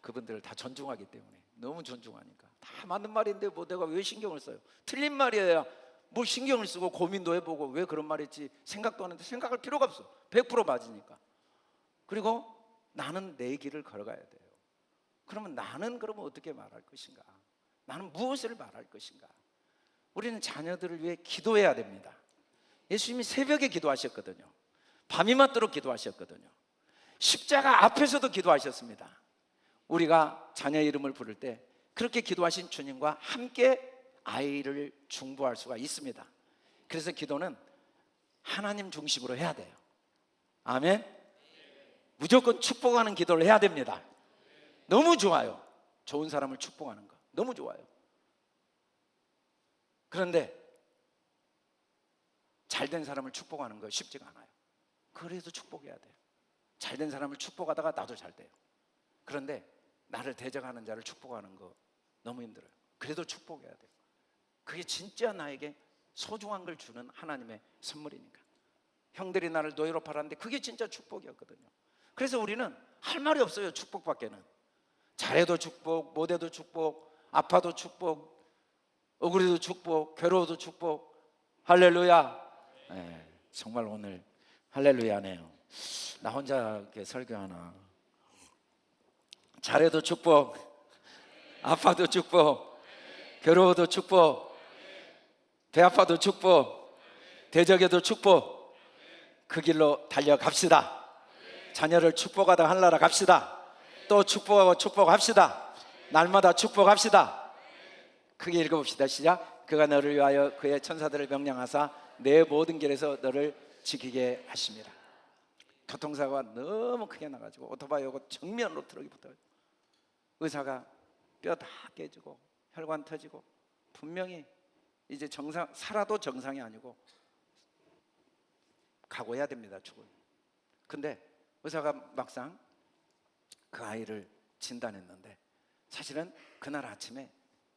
그분들을 다 존중하기 때문에. 너무 존중하니까. 다 맞는 말인데 뭐 내가 왜 신경을 써요? 틀린 말이어야 뭘 신경을 쓰고 고민도 해보고 왜 그런 말 했지 생각도 하는데, 생각할 필요가 없어. 100% 맞으니까. 그리고 나는 내 길을 걸어가야 돼요. 그러면 나는 어떻게 말할 것인가? 나는 무엇을 말할 것인가? 우리는 자녀들을 위해 기도해야 됩니다. 예수님이 새벽에 기도하셨거든요. 밤이 맞도록 기도하셨거든요. 십자가 앞에서도 기도하셨습니다. 우리가 자녀 이름을 부를 때 그렇게 기도하신 주님과 함께 아이를 중보할 수가 있습니다. 그래서 기도는 하나님 중심으로 해야 돼요. 아멘. 무조건 축복하는 기도를 해야 됩니다. 너무 좋아요. 좋은 사람을 축복하는 거 너무 좋아요. 그런데 잘된 사람을 축복하는 거 쉽지가 않아요. 그래도 축복해야 돼요. 잘된 사람을 축복하다가 나도 잘 돼요. 그런데 나를 대적하는 자를 축복하는 거 너무 힘들어요. 그래도 축복해야 돼요. 그게 진짜 나에게 소중한 걸 주는 하나님의 선물이니까. 형들이 나를 노예로 팔았는데 그게 진짜 축복이었거든요. 그래서 우리는 할 말이 없어요. 축복밖에는. 잘해도 축복, 못해도 축복, 아파도 축복, 억울해도 축복, 괴로워도 축복. 할렐루야. 네, 정말 오늘 할렐루야네요. 나 혼자 이렇게 설교하나. 잘해도 축복, 아파도 축복, 괴로워도 축복, 배 아파도 축복, 대적에도 축복. 그 길로 달려갑시다. 자녀를 축복하다 하늘나라 갑시다. 또 축복하고 축복합시다. 날마다 축복합시다. 크게 읽어봅시다. 시작. 그가 너를 위하여 그의 천사들을 명령하사 내 모든 길에서 너를 지키게 하십니다. 교통사고가 너무 크게 나가지고 오토바이 오고 정면으로 트럭이 붙어요. 의사가 뼈 다 깨지고 혈관 터지고 분명히 이제 살아도 정상이 아니고 각오해야 됩니다. 죽을. 근데 의사가 막상 그 아이를 진단했는데 사실은 그날 아침에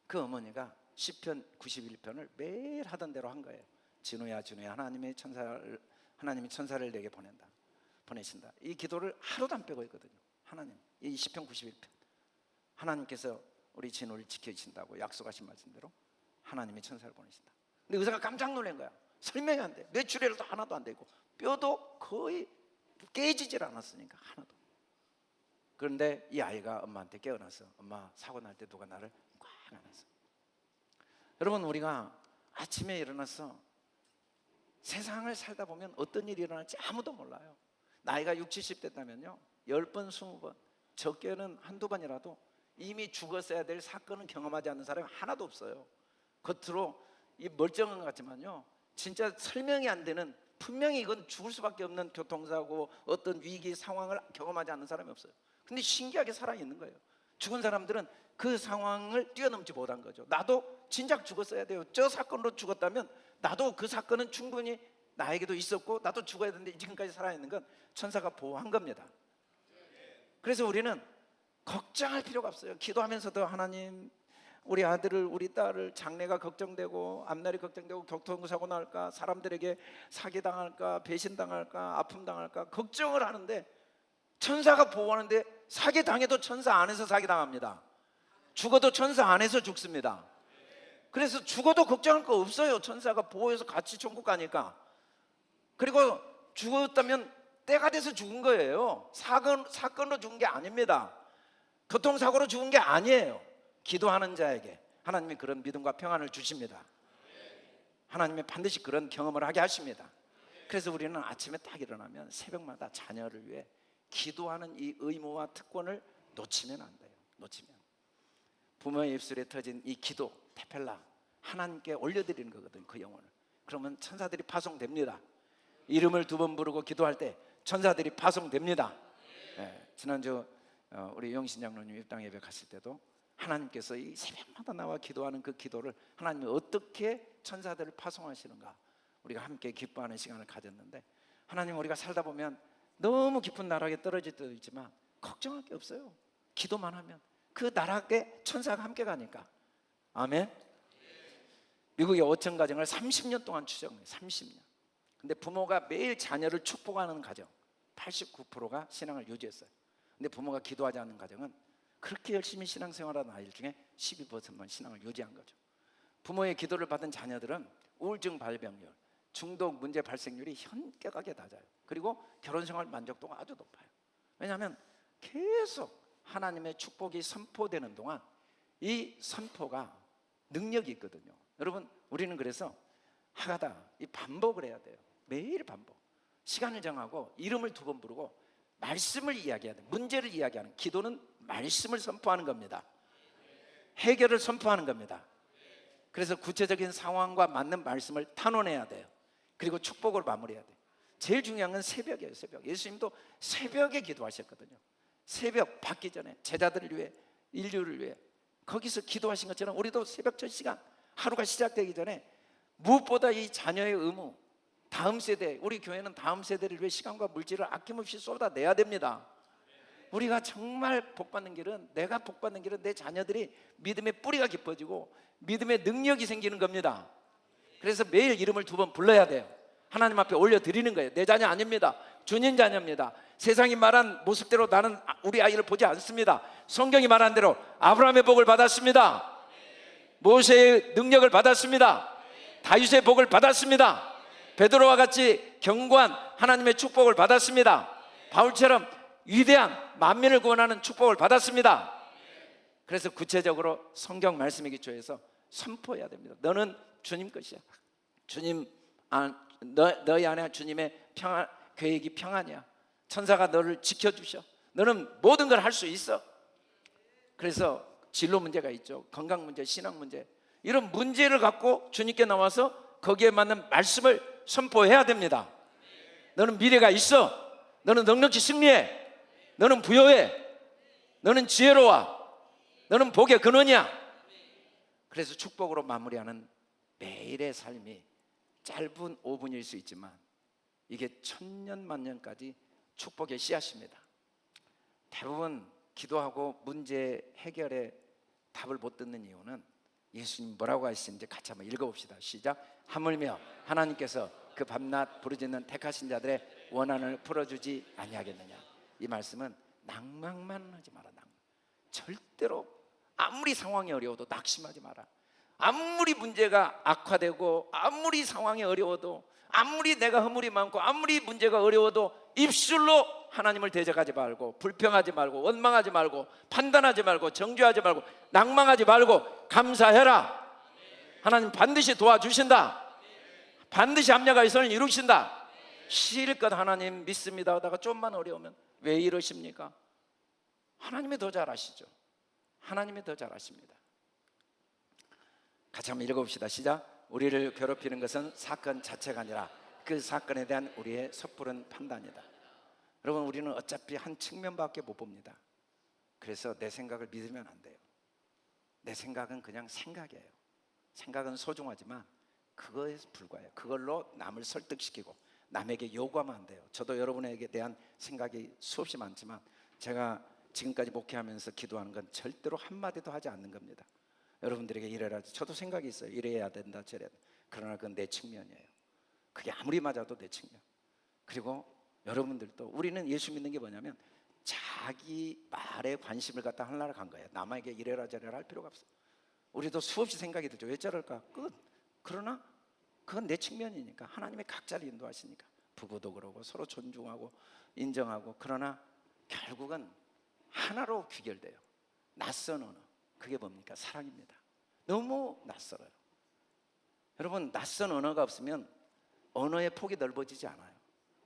그 어머니가 시편 91편을 매일 하던 대로 한 거예요. 진우야 진우야 하나님이 천사를 내게 보내신다. 이 기도를 하루도 안 빼고 했거든요. 하나님, 이 시편 91편 하나님께서 우리 진우를 지켜주신다고 약속하신 말씀대로 하나님이 천사를 보내신다. 근데 의사가 깜짝 놀란 거야. 설명이 안 돼. 뇌출혈도 하나도 안 되고 뼈도 거의 깨지질 않았으니까 하나도. 그런데 이 아이가 엄마한테 깨어나서 엄마 사고 날 때 누가 나를 꽉 안았어. 여러분 우리가 아침에 일어나서 세상을 살다 보면 어떤 일이 일어날지 아무도 몰라요. 나이가 60, 70 됐다면요 10번, 20번 적게는 한두 번이라도 이미 죽었어야 될 사건을 경험하지 않는 사람이 하나도 없어요. 겉으로 이 멀쩡한 것 같지만요 진짜 설명이 안 되는, 분명히 이건 죽을 수밖에 없는 교통사고 어떤 위기 상황을 경험하지 않는 사람이 없어요. 근데 신기하게 살아있는 거예요. 죽은 사람들은 그 상황을 뛰어넘지 못한 거죠. 나도 진작 죽었어야 돼요. 저 사건으로 죽었다면 나도 그 사건은 충분히 나에게도 있었고 나도 죽어야 되는데 지금까지 살아있는 건 천사가 보호한 겁니다. 그래서 우리는 걱정할 필요가 없어요. 기도하면서도 하나님 우리 아들을 우리 딸을 장래가 걱정되고 앞날이 걱정되고 교통사고 날까 사람들에게 사기당할까 배신당할까 아픔당할까 걱정을 하는데 천사가 보호하는데 사기당해도 천사 안에서 사기당합니다. 죽어도 천사 안에서 죽습니다. 그래서 죽어도 걱정할 거 없어요. 천사가 보호해서 같이 천국 가니까. 그리고 죽었다면 때가 돼서 죽은 거예요. 사건으로 죽은 게 아닙니다. 교통사고로 죽은 게 아니에요. 기도하는 자에게 하나님이 그런 믿음과 평안을 주십니다. 하나님이 반드시 그런 경험을 하게 하십니다. 그래서 우리는 아침에 딱 일어나면 새벽마다 자녀를 위해 기도하는 이 의무와 특권을 놓치면 안 돼요. 놓치면 부모의 입술에 터진 이 기도 테펠라 하나님께 올려드리는 거거든요. 그 영혼을. 그러면 천사들이 파송됩니다. 이름을 2번 부르고 기도할 때 천사들이 파송됩니다. 네, 지난주 우리 영신 장로님 입당 예배 갔을 때도 하나님께서 이 새벽마다 나와 기도하는 그 기도를 하나님이 어떻게 천사들을 파송하시는가 우리가 함께 기뻐하는 시간을 가졌는데, 하나님 우리가 살다 보면 너무 깊은 나락에 떨어질 때도 있지만 걱정할 게 없어요. 기도만 하면 그 나락에 천사가 함께 가니까. 아멘. 미국의 5천 가정을 30년 동안 추적해요. 30년. 근데 부모가 매일 자녀를 축복하는 가정 89%가 신앙을 유지했어요. 근데 부모가 기도하지 않는 가정은 그렇게 열심히 신앙생활하는 아이들 중에 12%만 신앙을 유지한 거죠. 부모의 기도를 받은 자녀들은 우울증 발병률, 중독 문제 발생률이 현격하게 낮아요. 그리고 결혼생활 만족도가 아주 높아요. 왜냐하면 계속 하나님의 축복이 선포되는 동안 이 선포가 능력이 있거든요. 여러분 우리는 그래서 하다 이 반복을 해야 돼요. 매일 반복. 시간을 정하고 이름을 2번 부르고 말씀을 이야기해야 돼. 문제를 이야기하는, 기도는 말씀을 선포하는 겁니다. 해결을 선포하는 겁니다. 그래서 구체적인 상황과 맞는 말씀을 탄원해야 돼요. 그리고 축복을 마무리해야 돼요. 제일 중요한 건 새벽이에요. 새벽. 예수님도 새벽에 기도하셨거든요. 새벽 받기 전에 제자들을 위해, 인류를 위해 거기서 기도하신 것처럼 우리도 새벽 첫 시간, 하루가 시작되기 전에 무엇보다 이 자녀의 의무, 다음 세대, 우리 교회는 다음 세대를 위해 시간과 물질을 아낌없이 쏟아내야 됩니다. 우리가 정말 복받는 길은, 내가 복받는 길은 내 자녀들이 믿음의 뿌리가 깊어지고 믿음의 능력이 생기는 겁니다. 그래서 매일 이름을 2번 불러야 돼요. 하나님 앞에 올려드리는 거예요. 내 자녀 아닙니다. 주님 자녀입니다. 세상이 말한 모습대로 나는 우리 아이를 보지 않습니다. 성경이 말한 대로 아브라함의 복을 받았습니다. 모세의 능력을 받았습니다. 다윗의 복을 받았습니다. 베드로와 같이 견고한 하나님의 축복을 받았습니다. 바울처럼 위대한 만민을 구원하는 축복을 받았습니다. 그래서 구체적으로 성경 말씀에 기초해서 선포해야 됩니다. 너는 주님 것이야. 주님, 너희 안에 주님의 평안, 계획이 평안이야. 천사가 너를 지켜주셔. 너는 모든 걸 할 수 있어. 그래서 진로 문제가 있죠. 건강 문제, 신앙 문제, 이런 문제를 갖고 주님께 나와서 거기에 맞는 말씀을 선포해야 됩니다. 너는 미래가 있어. 너는 넉넉히 승리해. 너는 부여해. 너는 지혜로워. 너는 복의 근원이야. 그래서 축복으로 마무리하는 매일의 삶이 짧은 5분일 수 있지만 이게 천년 만년까지 축복의 씨앗입니다. 대부분 기도하고 문제 해결에 답을 못 듣는 이유는 예수님 뭐라고 하시는지 같이 한번 읽어봅시다. 시작. 하물며 하나님께서 그 밤낮 부르짖는 택하신 자들의 원한을 풀어주지 아니하겠느냐. 이 말씀은 낭망만 하지 마라. 절대로 아무리 상황이 어려워도 낙심하지 마라. 아무리 문제가 악화되고 아무리 상황이 어려워도, 아무리 내가 허물이 많고 아무리 문제가 어려워도 입술로 하나님을 대적하지 말고, 불평하지 말고, 원망하지 말고, 판단하지 말고, 정죄하지 말고, 낭망하지 말고 감사해라. 하나님 반드시 도와주신다. 반드시 합력하여 선을 이루신다. 실컷 하나님 믿습니다 하다가 좀만 어려우면 왜 이러십니까? 하나님이 더 잘 아시죠. 하나님이 더 잘 아십니다. 같이 한번 읽어봅시다. 시작. 우리를 괴롭히는 것은 사건 자체가 아니라 그 사건에 대한 우리의 섣부른 판단이다. 여러분, 우리는 어차피 한 측면밖에 못 봅니다. 그래서 내 생각을 믿으면 안 돼요. 내 생각은 그냥 생각이에요. 생각은 소중하지만 그거에 불과해요. 그걸로 남을 설득시키고 남에게 요구하면 안 돼요. 저도 여러분에게 대한 생각이 수없이 많지만 제가 지금까지 목회하면서 기도하는 건 절대로 한마디도 하지 않는 겁니다. 여러분들에게 이래라, 저도 생각이 있어요. 이래야 된다, 저래야 된다. 그러나 그건 내 측면이에요. 그게 아무리 맞아도 내 측면. 그리고 여러분들도, 우리는 예수 믿는 게 뭐냐면 자기 말에 관심을 갖다 하려고 간 거예요. 남에게 이래라 저래라 할 필요가 없어요. 우리도 수없이 생각이 들죠. 왜 저럴까? 끝. 그러나 그건 내 측면이니까, 하나님이 각자를 인도하시니까. 부부도 그러고 서로 존중하고 인정하고. 그러나 결국은 하나로 귀결돼요. 낯선 언어. 그게 뭡니까? 사랑입니다. 너무 낯설어요. 여러분, 낯선 언어가 없으면 언어의 폭이 넓어지지 않아요.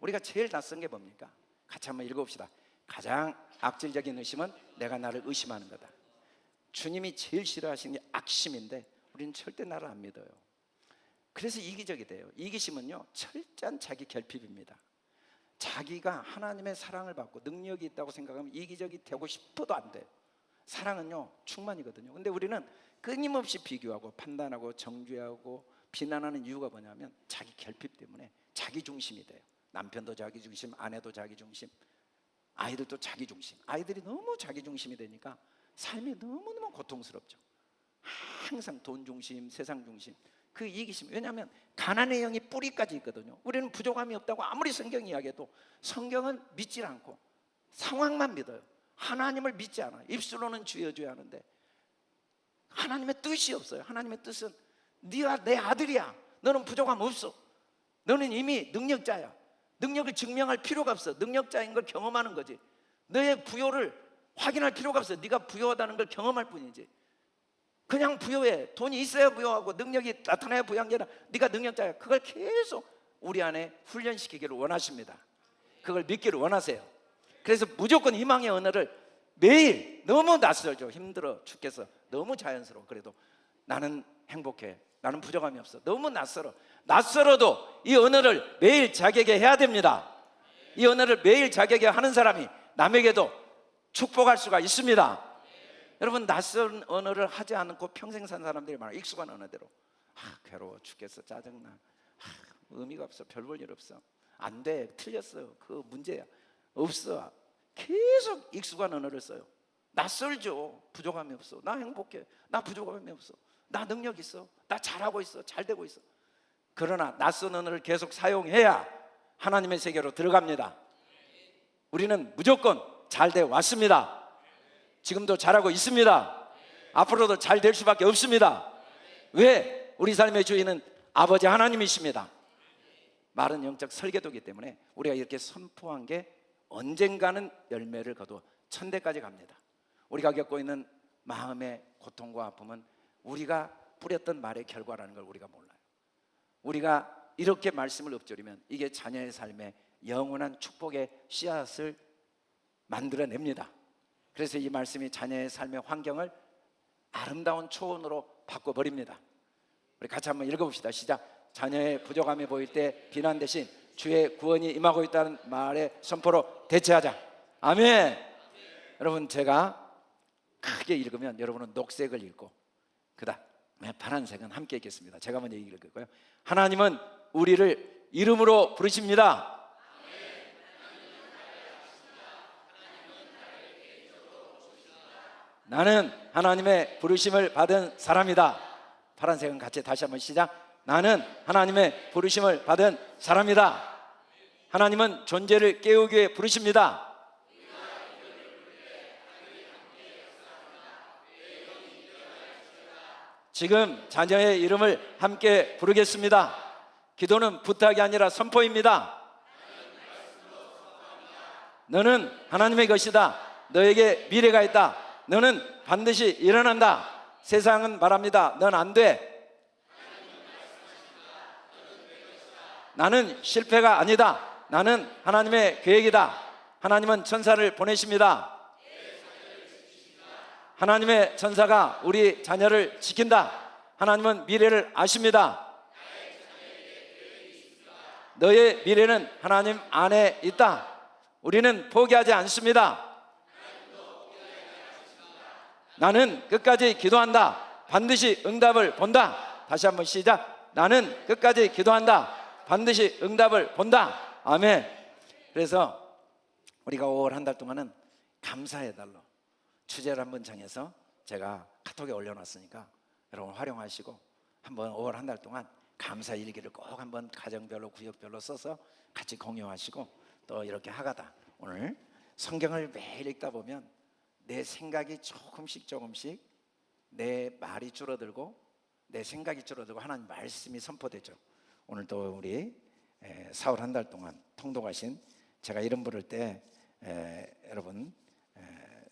우리가 제일 낯선 게 뭡니까? 같이 한번 읽어봅시다. 가장 악질적인 의심은 내가 나를 의심하는 거다. 주님이 제일 싫어하시는 게 악심인데 우리는 절대 나를 안 믿어요. 그래서 이기적이 돼요. 이기심은요, 철저한 자기 결핍입니다. 자기가 하나님의 사랑을 받고 능력이 있다고 생각하면 이기적이 되고 싶어도 안 돼요. 사랑은요, 충만이거든요. 근데 우리는 끊임없이 비교하고 판단하고 정죄하고 비난하는 이유가 뭐냐면 자기 결핍 때문에 자기 중심이 돼요. 남편도 자기 중심, 아내도 자기 중심, 아이들도 자기 중심. 아이들이 너무 자기 중심이 되니까 삶이 너무너무 고통스럽죠. 항상 돈 중심, 세상 중심, 그 이기심. 왜냐하면 가난의 영이 뿌리까지 있거든요. 우리는 부족함이 없다고 아무리 성경 이야기해도 성경은 믿질 않고 상황만 믿어요. 하나님을 믿지 않아요. 입술로는 주여 주여 하는데 하나님의 뜻이 없어요. 하나님의 뜻은 네가 내 아들이야. 너는 부족함 없어. 너는 이미 능력자야. 능력을 증명할 필요가 없어. 능력자인 걸 경험하는 거지. 너의 부여를 확인할 필요가 없어. 네가 부여하다는 걸 경험할 뿐이지. 그냥 부여해. 돈이 있어야 부여하고 능력이 나타나야 부여한 게 아니라 네가 능력자야. 그걸 계속 우리 안에 훈련시키기를 원하십니다. 그걸 믿기를 원하세요. 그래서 무조건 희망의 언어를 매일, 너무 낯설죠. 힘들어 죽겠어. 너무 자연스러워. 그래도 나는 행복해. 나는 부족함이 없어. 너무 낯설어도 이 언어를 매일 자기에게 해야 됩니다. 이 언어를 매일 자기에게 하는 사람이 남에게도 축복할 수가 있습니다. 여러분, 낯선 언어를 하지 않고 평생 산 사람들이 많아요. 익숙한 언어대로. 괴로워 죽겠어. 짜증나. 의미가 없어. 별 볼 일 없어. 안 돼. 틀렸어. 그 문제야. 없어. 계속 익숙한 언어를 써요. 낯설죠. 부족함이 없어. 나 행복해. 나 부족함이 없어. 나 능력 있어. 나 잘하고 있어. 잘 되고 있어. 그러나 낯선 언어를 계속 사용해야 하나님의 세계로 들어갑니다. 우리는 무조건 잘 돼 왔습니다. 지금도 잘하고 있습니다. 앞으로도 잘 될 수밖에 없습니다. 왜? 우리 삶의 주인은 아버지 하나님이십니다. 말은 영적 설계도이기 때문에 우리가 이렇게 선포한 게 언젠가는 열매를 거두어 천대까지 갑니다. 우리가 겪고 있는 마음의 고통과 아픔은 우리가 뿌렸던 말의 결과라는 걸 우리가 몰라요. 우리가 이렇게 말씀을 읊조리면 이게 자녀의 삶에 영원한 축복의 씨앗을 만들어냅니다. 그래서 이 말씀이 자녀의 삶의 환경을 아름다운 초원으로 바꿔버립니다. 우리 같이 한번 읽어봅시다. 시작. 자녀의 부족함이 보일 때 비난 대신 주의 구원이 임하고 있다는 말의 선포로 대체하자. 아멘. 여러분, 제가 크게 읽으면 여러분은 녹색을 읽고 그 다음에 파란색은 함께 읽겠습니다. 제가 먼저 읽을게요. 하나님은 우리를 이름으로 부르십니다. 나는 하나님의 부르심을 받은 사람이다. 파란색은 같이 다시 한번 시작. 나는 하나님의 부르심을 받은 사람이다. 하나님은 존재를 깨우기 위해 부르십니다. 지금 자녀의 이름을 함께 부르겠습니다. 기도는 부탁이 아니라 선포입니다. 너는 하나님의 것이다. 너에게 미래가 있다. 너는 반드시 일어난다. 세상은 말합니다. 넌 안 돼. 나는 실패가 아니다. 나는 하나님의 계획이다. 하나님은 천사를 보내십니다. 하나님의 천사가 우리 자녀를 지킨다. 하나님은 미래를 아십니다. 너의 미래는 하나님 안에 있다. 우리는 포기하지 않습니다. 나는 끝까지 기도한다. 반드시 응답을 본다. 다시 한번 시작. 나는 끝까지 기도한다. 반드시 응답을 본다. 아멘. 그래서 우리가 5월 한 달 동안은 감사의 달로 주제를 한번 정해서 제가 카톡에 올려놨으니까 여러분 활용하시고 한번 5월 한 달 동안 감사 일기를 꼭 한번 가정별로 구역별로 써서 같이 공유하시고 또 이렇게 하가다 오늘 성경을 매일 읽다 보면 내 생각이 조금씩 내 말이 줄어들고 내 생각이 줄어들고 하나님 말씀이 선포되죠. 오늘 또 우리 4월 한 달 동안 통독하신 제가 이름 부를 때 여러분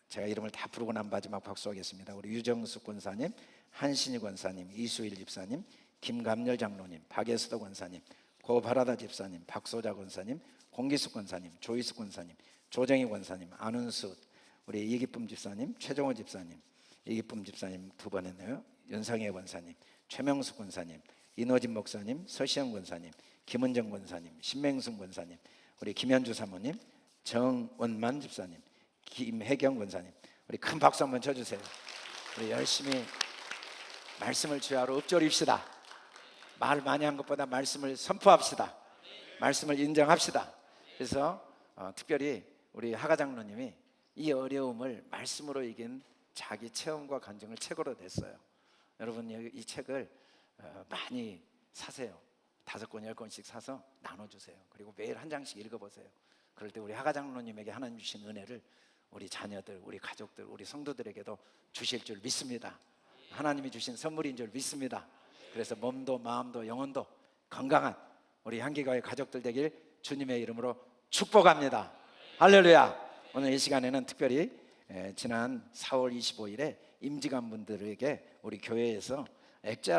제가 이름을 다 부르고 난 마지막 박수하겠습니다. 우리 유정숙 권사님, 한신희 권사님, 이수일 집사님, 김감열 장로님, 박예수도 권사님, 고바라다 집사님, 박소자 권사님, 공기숙 권사님, 조이숙 권사님, 조정희 권사님, 안은수 우리 이기쁨 집사님, 최종호 집사님, 이기쁨 집사님 두 번 했네요. 윤상혜 권사님, 최명숙 권사님, 이노진 목사님, 서시영 권사님, 김은정 권사님, 신맹순 권사님, 우리 김현주 사모님, 정원만 집사님, 김혜경 권사님, 우리 큰 박수 한번 쳐주세요. 우리 열심히 말씀을 주야로 읊조립시다. 말 많이 한 것보다 말씀을 선포합시다. 말씀을 인정합시다. 그래서 특별히 우리 하가 장로님이 이 어려움을 말씀으로 이긴 자기 체험과 간증을 책으로 냈어요. 여러분 이 책을 많이 사세요. 5권, 10권씩 사서 나눠주세요. 그리고 매일 한 장씩 읽어보세요. 그럴 때 우리 하가 장로님에게 하나님 주신 은혜를 우리 자녀들, 우리 가족들, 우리 성도들에게도 주실 줄 믿습니다. 하나님이 주신 선물인 줄 믿습니다. 그래서 몸도 마음도 영혼도 건강한 우리 향기가의 가족들 되길 주님의 이름으로 축복합니다. 할렐루야. 오늘 이 시간에는 특별히 지난 4월 25일에 임직원 분들에게 우리 교회에서 액자를